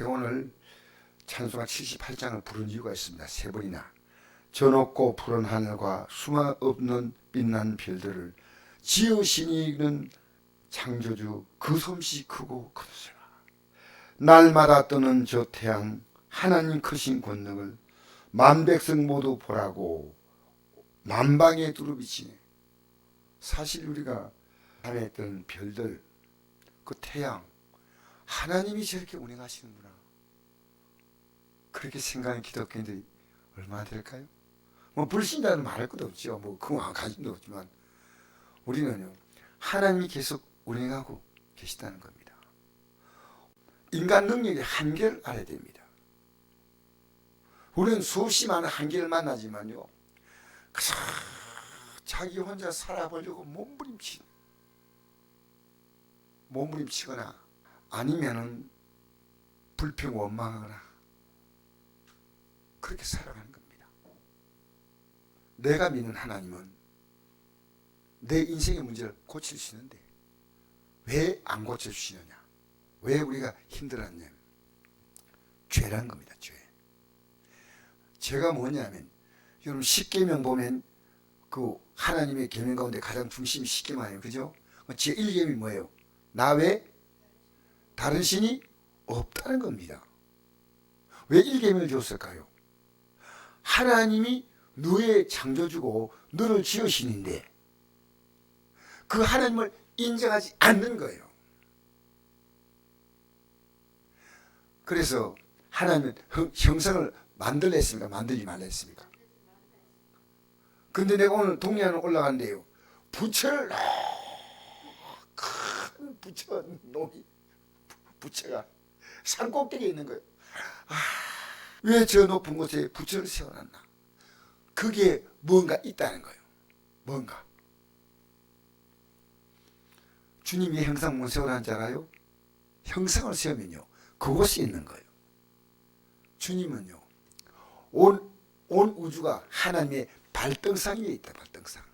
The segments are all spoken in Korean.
제가 오늘 찬송가 78장을 부른 이유가 있습니다. 세 번이나. 저 높고 푸른 하늘과 수마 없는 빛난 별들을 지으시니는 창조주 그 솜씨 크고 크도소이다. 날마다 뜨는 저 태양 하나님 크신 권능을 만백성 모두 보라고 만방에 두루비치네. 사실 우리가 밤에 뜨는 별들, 그 태양, 하나님이 저렇게 운행하시는구나. 그렇게 생각하는 기독교인들이 얼마나 될까요? 뭐 불신자는 말할 것도 없죠. 뭐 그거 가진 도 없지만 우리는요, 하나님이 계속 운행하고 계시다는 겁니다. 인간 능력의 한계를 알아야 됩니다. 우리는 수없이 많은 한계를 만나지만요, 그저 자기 혼자 살아보려고 몸부림치거나 아니면은 불평 원망하거나 그렇게 살아가는 겁니다. 내가 믿는 하나님은 내 인생의 문제를 고쳐주시는데 왜 안 고쳐주시느냐? 왜 우리가 힘들었냐? 죄란 겁니다. 죄. 죄가 뭐냐면, 여러분 10계명 보면 그 하나님의 계명 가운데 가장 중심이 10계명이에요. 그죠? 제 1계명이 뭐예요? 나 외 다른 신이 없다는 겁니다. 왜 1계명을 줬을까요? 하나님이 너의 창조주고 너를 지으시는데 그 하나님을 인정하지 않는 거예요. 그래서 하나님은 형상을 만들라 했습니까? 만들지 말라 했습니까? 근데 내가 오늘 동해안을 올라간대요. 부처를 큰 부처 놈이 부처가 산 꼭대기에 있는 거예요. 왜 저 높은 곳에 부처를 세워놨나? 그게 뭔가 있다는 거예요. 뭔가. 주님이 형상 못 세우라는 줄 알아요? 형상을 세우면요, 그곳에 있는 거예요. 주님은요, 온 우주가 하나님의 발등상 위에 있다. 발등상.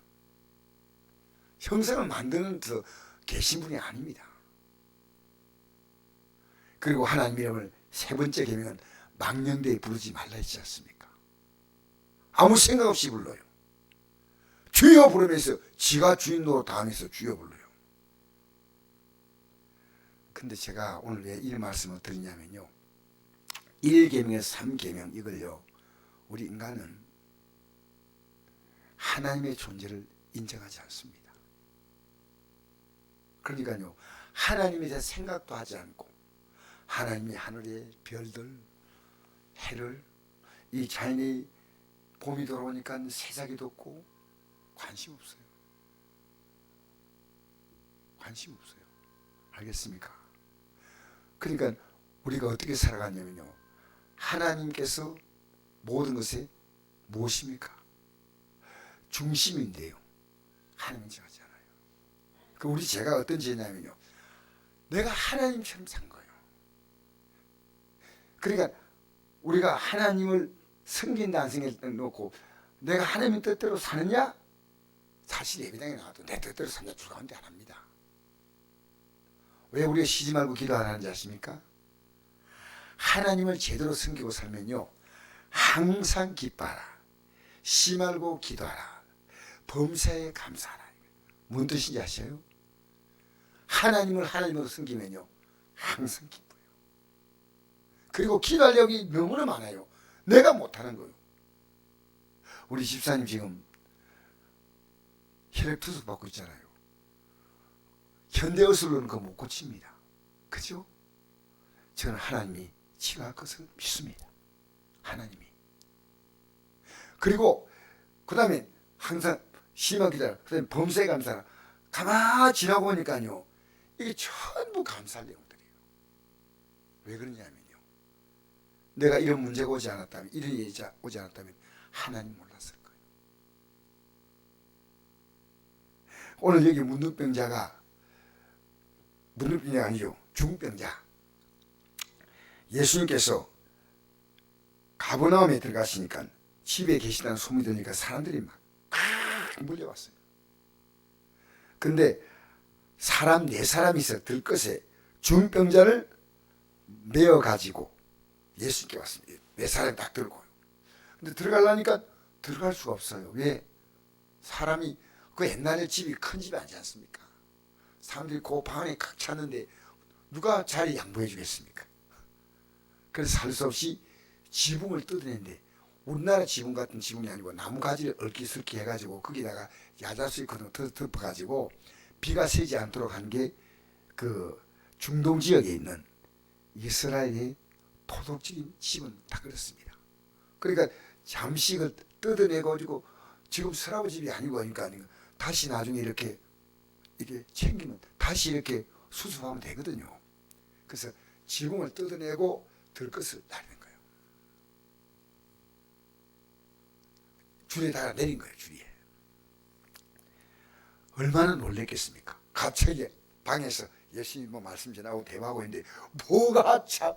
형상을 만드는 더 계신 분이 아닙니다. 그리고 하나님 이름을 세 번째 계명은 망령되이 부르지 말라 했지 않습니까? 아무 생각 없이 불러요. 주여 부르면서 지가 주인 노릇 당해서 주여 불러요. 근데 제가 오늘 왜 이 말씀을 드리냐면요, 1계명에서 3계명 이걸요, 우리 인간은 하나님의 존재를 인정하지 않습니다. 그러니까요, 하나님에 대한 생각도 하지 않고 하나님이 하늘의 별들, 해를, 이 자연의 봄이 돌아오니까 새싹이 돋고 관심 없어요. 관심 없어요. 알겠습니까? 그러니까 우리가 어떻게 살아가냐면요, 하나님께서 모든 것에 무엇입니까? 중심인데요, 하나님 정하지 않아요. 그 우리 제가 어떤 죄냐면요, 내가 하나님처럼 산 거예요. 그러니까 우리가 하나님을 섬긴다 안 섬긴다 놓고 내가 하나님 뜻대로 사느냐? 사실 예배당에 나와도 내 뜻대로 산다 주가운데 안 합니다. 왜 우리가 쉬지 말고 기도 안 하는지 아십니까? 하나님을 제대로 섬기고 살면요, 항상 기뻐하라, 쉬 말고 기도하라, 범사에 감사하라. 무슨 뜻인지 아세요? 하나님을 하나님으로 섬기면요, 항상 기뻐요. 그리고 기도할 여기 너무나 많아요. 내가 못하는 거예요. 우리 집사님 지금 혈액투석 받고 있잖아요. 현대의술로는 그거 못 고칩니다. 그죠? 저는 하나님이 치료할 것을 믿습니다. 하나님이. 그리고 그 다음에 항상 심한 기다려. 그 다음에 범사에 감사하라. 가만히 지나고 보니까요, 이게 전부 감사할 내용들이에요. 왜 그러냐면요, 내가 이런 문제가 오지 않았다면, 이런 일이 오지 않았다면 하나님 몰랐을 거예요. 오늘 여기 문둥병자가, 문둥병자가 아니죠, 중병자. 예수님께서 가버나움에 들어가시니까 집에 계시다는 소문이 들으니까 사람들이 막 몰려왔어요. 근데 사람 4사람이 있어 들것에 중병자를 메어 가지고 예수님께 왔습니다. 네 사람이 딱 들고. 근데 들어가려니까 들어갈 수가 없어요. 왜? 사람이 그 옛날에 집이 큰 집이 아니지 않습니까? 사람들이 그 방에 각 찼는데 누가 자리 양보해 주겠습니까? 그래서 살 수 없이 지붕을 뜯어냈는데 우리나라 지붕 같은 지붕이 아니고 나무 가지를 얽기설기 해가지고 거기다가 야자수 있거든 덮어가지고 비가 새지 않도록 한 게 그 중동 지역에 있는 이스라엘의 토독적인 집은 다 그렇습니다. 그러니까 잠시 그 뜯어내가지고 지금 서라브 집이 아니고 하니까 다시 나중에 이렇게 챙기면 다시 이렇게 수습하면 되거든요. 그래서 지붕을 뜯어내고 들것을 날리는 거예요. 줄에다가 내린 거예요. 줄에. 얼마나 놀랬겠습니까? 갑자기 방에서 열심히 뭐 말씀 전하고 대화하고 있는데 뭐가 참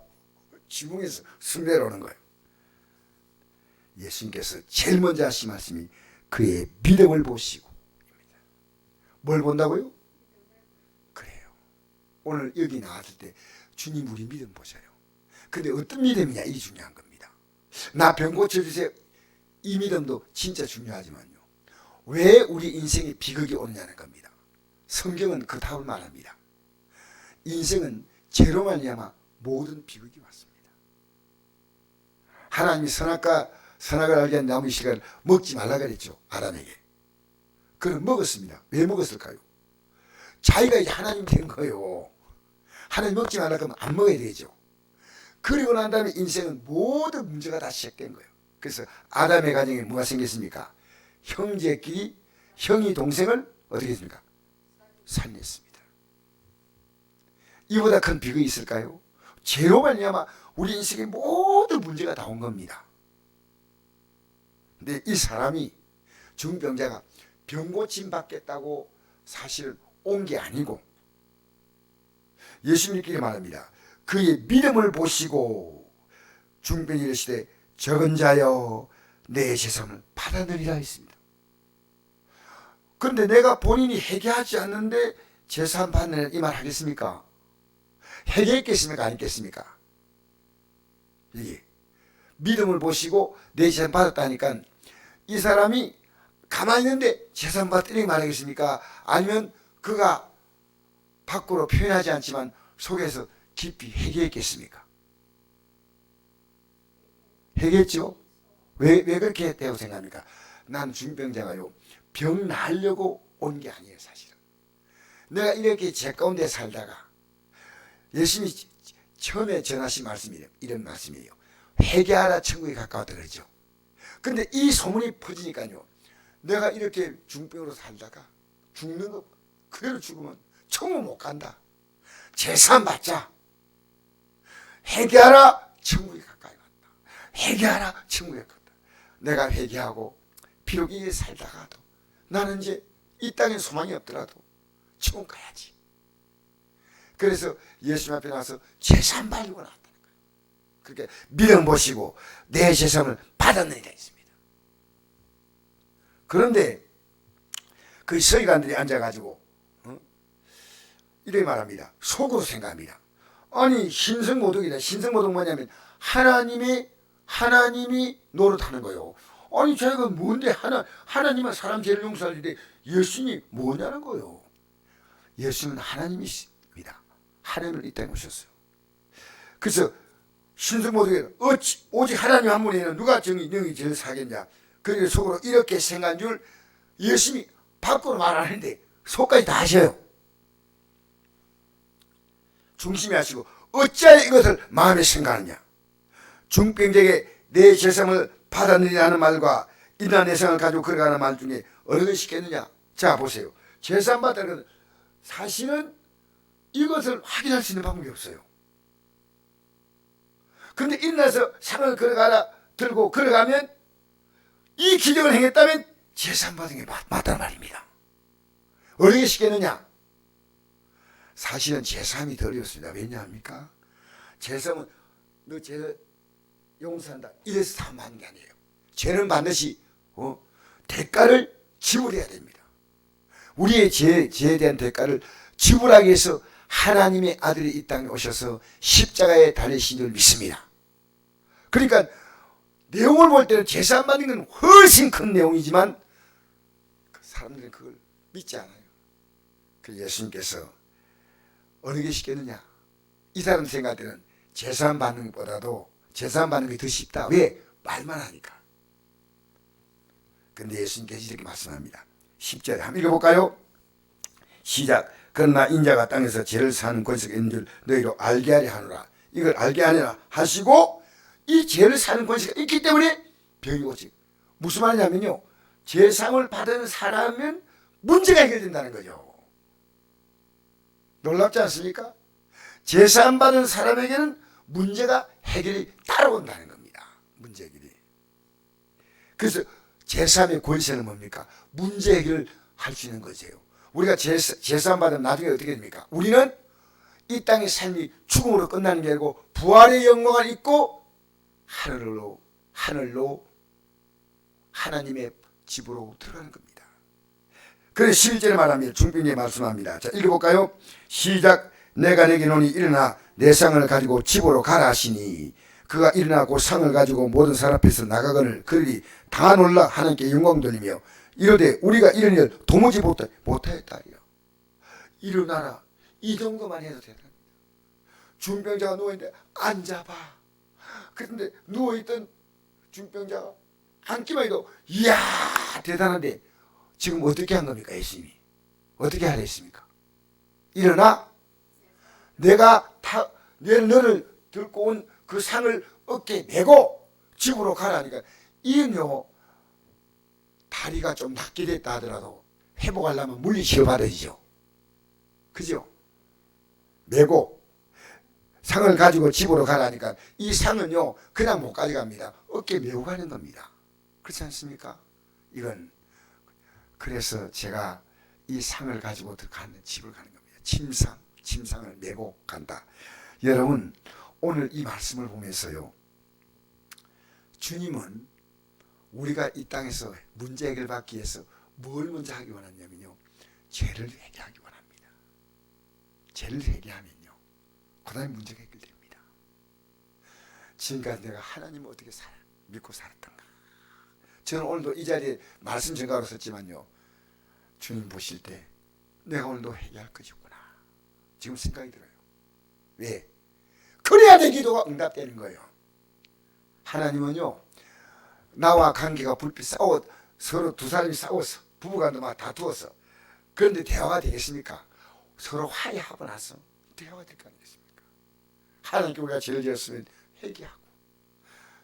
지붕에서 술 내려오는 거예요. 예수님께서 제일 먼저 하신 말씀이 그의 믿음을 보시고 입니다. 뭘 본다고요? 그래요. 오늘 여기 나왔을 때 주님 우리 믿음 보셔요. 근데 어떤 믿음이냐 이게 중요한 겁니다. 나 병 고쳐주세요. 이 믿음도 진짜 중요하지만요. 왜 우리 인생에 비극이 오느냐는 겁니다. 성경은 그 답을 말합니다. 인생은 죄로 말미암아 모든 비극이 왔습니다. 하나님이 선악을 알게 한 나무 씨가 먹지 말라 그랬죠. 아담에게. 그는 먹었습니다. 왜 먹었을까요? 자기가 이제 하나님 된 거예요. 하나님 먹지 말라 그러면 안 먹어야 되죠. 그리고 난 다음에 인생은 모든 문제가 다 시작된 거예요. 그래서 아담의 가정에 뭐가 생겼습니까? 형제끼리 형이 동생을 어떻게 했습니까? 살렸습니다. 이보다 큰 비극이 있을까요? 죄로 말미암아 우리 인생의 모든 문제가 다 온 겁니다. 근데 이 사람이 중병자가 병 고침 받겠다고 사실 온 게 아니고 예수님께서 말합니다. 그의 믿음을 보시고 중병이 이르시되 적은 자여 내 재산을 받아내리라 했습니다. 그런데 내가 본인이 회개하지 않는데 재산 받아내라 이 말 하겠습니까? 회개했겠습니까? 안 했겠습니까? 이게 믿음을 보시고 내 재산 받았다니까 이 사람이 가만히 있는데 재산 받으려고 말하겠습니까? 아니면 그가 밖으로 표현하지 않지만 속에서 깊이 회개했겠습니까? 회개했죠? 왜 그렇게 했다고 생각합니까? 난 중병자가요 병 나으려고 온 게 아니에요. 사실은 내가 이렇게 제 가운데 살다가 예수님이 처음에 전하신 말씀이 이런 말씀이에요. 회개하라 천국에 가까웠다 그러죠. 근데 이 소문이 퍼지니까요 내가 이렇게 중병으로 살다가 죽는 거 그대로 죽으면 천국 못 간다. 재산 받자. 회개하라 천국에 가까이 왔다. 회개하라 천국에 가까웠다. 내가 회개하고 비록 이에 살다가도 나는 이제 이 땅에 소망이 없더라도 천국 가야지. 그래서 예수님 앞에 나와서 재산 받으려고 나왔다는 거예요. 그렇게 믿음 보시고 내 재산을 받아내리라 했습니다. 그런데 그 서기관들이 앉아가지고 이렇게 말합니다. 속으로 생각합니다. 아니 신성모독이다. 신성모독 뭐냐면 하나님이 노릇하는 거예요. 아니 자기가 뭔데 하나님은 사람 죄를 용서하는데 예수님이 뭐냐는 거예요. 예수는 하나님이십니다. 하나님을 이 땅에 오셨어요. 그래서 신성모독이 오직 하나님 한 분에는 누가 능히 죄를 사겠냐. 그리고 속으로 이렇게 생각한 줄 예수님이 밖으로 말 안 하는데 속까지 다 하셔요. 중심에 하시고 어찌하여 이것을 마음에 생각하느냐. 중병자에게 내 재산을 받아내리라 하는 말과 이나 내 생을 가지고 걸어가는 말 중에 어느 것이 있겠느냐. 자 보세요. 재산 받다는 것은 사실은 이것을 확인할 수 있는 방법이 없어요. 근데 일어나서 상을 들고 걸어가면 이 기적을 행했다면 재산 받은 게 맞다는 말입니다. 어느 것이 있겠느냐. 사실은 제3이 더 어렵습니다. 왜냐합니까? 제3은 너 죄를 용서한다 이래서 사함하는 게 아니에요. 죄는 반드시 대가를 지불해야 됩니다. 우리의 죄에 대한 대가를 지불하기 위해서 하나님의 아들이 이 땅에 오셔서 십자가에 달리신 줄 믿습니다. 그러니까 내용을 볼 때는 제사 받는 건 훨씬 큰 내용이지만 사람들은 그걸 믿지 않아요. 그 예수님께서 어느 게 쉽겠느냐? 이 사람 생각할 때는 제사 받는 것보다도 제사 받는 게 더 쉽다. 왜? 말만 하니까. 근데 예수님께서 이렇게 말씀합니다. 10절에 한번 읽어볼까요? 시작. 그러나 인자가 땅에서 죄를 사는 권세가 있는 줄 너희로 알게 하려 하노라. 이걸 알게 하느라 하시고 이 죄를 사는 권세가 있기 때문에 병이 오지. 무슨 말이냐면요, 죄상을 받은 사람은 문제가 해결된다는 거죠. 놀랍지 않습니까? 제사함 받은 사람에게는 문제가 해결이 따라온다는 겁니다. 문제 해결이. 그래서 제사함의 권세는 뭡니까? 문제 해결을 할 수 있는 거죠. 우리가 제사함 받으면 나중에 어떻게 됩니까? 우리는 이 땅의 삶이 죽음으로 끝나는 게 아니고 부활의 영광을 입고 하늘로 하나님의 집으로 들어가는 겁니다. 그래서 11절에 말하면 중병이 말씀합니다. 자, 읽어볼까요? 시작. 내가 내게 노니 일어나 내 상을 가지고 집으로 가라 하시니 그가 일어나고 상을 가지고 모든 사람 앞에서 나가거늘 그들이 다 놀라 하나님께 영광 돌리며 이르되 우리가 이런 일 도무지 못하였다리요. 일어나라. 이 정도만 해도 되다. 중병자가 누워있는데 앉아봐. 그런데 누워있던 중병자가 앉기만 해도 이야 대단한데 지금 어떻게 한 겁니까? 예수님이 어떻게 하려 했습니까? 일어나 내가 너를 들고 온 그 상을 어깨에 메고 집으로 가라니까. 이는요, 다리가 좀 낫게 됐다 하더라도 회복하려면 물리치료 받아야죠. 그죠? 메고 상을 가지고 집으로 가라니까 이 상은요 그냥 못 가져갑니다. 어깨에 메고 가는 겁니다. 그렇지 않습니까? 이건 그래서 제가 이 상을 가지고 들어가는 집을 가는 겁니다. 침상을 메고 간다. 여러분, 오늘 이 말씀을 보면서요, 주님은 우리가 이 땅에서 문제 해결받기 위해서 뭘 먼저 하기 원하냐면요, 죄를 회개하기 원합니다. 죄를 회개하면요 그 다음에 문제가 해결됩니다. 지금까지 내가 하나님을 어떻게 믿고 살았던가. 저는 오늘도 이 자리에 말씀 전가로 썼지만요, 주님 보실 때 내가 오늘도 회개할 것이구나 지금 생각이 들어요. 왜? 그래야 내 기도가 응답되는 거예요. 하나님은요, 나와 관계가 불빛 서로 두 사람이 싸워서 부부간도 막 다투어서 그런데 대화가 되겠습니까? 서로 화해하고 나서 대화가 될 거 아니겠습니까? 하나님께 우리가 죄를 지었으면 회개하고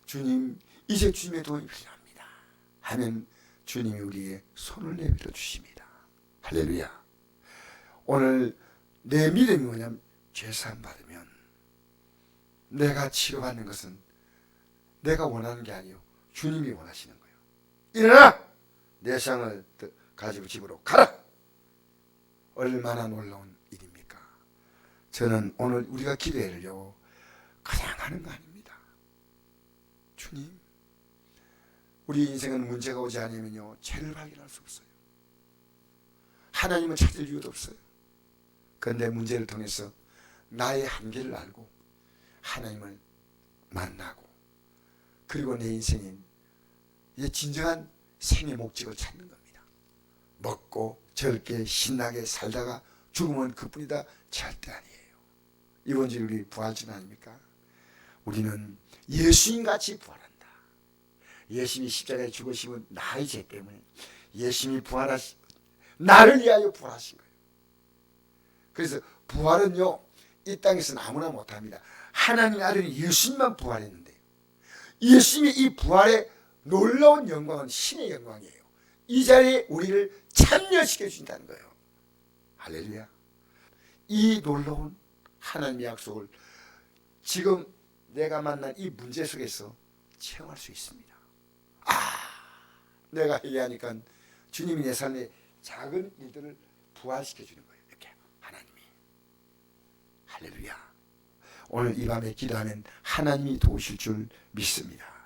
주님 이제 주님의 도움이 필요합니다 하면 주님이 우리에게 손을 내밀어 주십니다. 할렐루야. 오늘 내 믿음이 뭐냐면 죄사함 받으면 내가 치료받는 것은 내가 원하는 게 아니요 주님이 원하시는 거예요. 일어나 내 상을 가지고 집으로 가라. 얼마나 놀라운 일입니까? 저는 오늘 우리가 기도해요 그냥 하는 거 아닙니다. 주님, 우리 인생은 문제가 오지 않으면요 죄를 발견할 수 없어요. 하나님을 찾을 이유도 없어요. 그런데 문제를 통해서 나의 한계를 알고 하나님을 만나고 그리고 내 인생인 이제 진정한 생의 목적을 찾는 겁니다. 먹고 젊게 신나게 살다가 죽으면 그뿐이다 절대 아니에요. 이번 주 우리 부활절 아닙니까? 우리는 예수님같이 부활한다. 예수님이 십자가에 죽으시면 나의 죄 때문에 예수님이 나를 위하여 부활하신 거예요. 그래서 부활은요 이 땅에서는 아무나 못합니다. 하나님의 아들인 예수님만 부활했는데 예수님의 이 부활의 놀라운 영광은 신의 영광이에요. 이 자리에 우리를 참여시켜 준다는 거예요. 할렐루야. 이 놀라운 하나님의 약속을 지금 내가 만난 이 문제 속에서 체험할 수 있습니다. 내가 얘기하니까 주님이 내 삶에 작은 일들을 부활시켜 주는 거예요. 이렇게 하나님이. 할렐루야. 오늘 이 밤에 기도하면 하나님이 도우실 줄 믿습니다.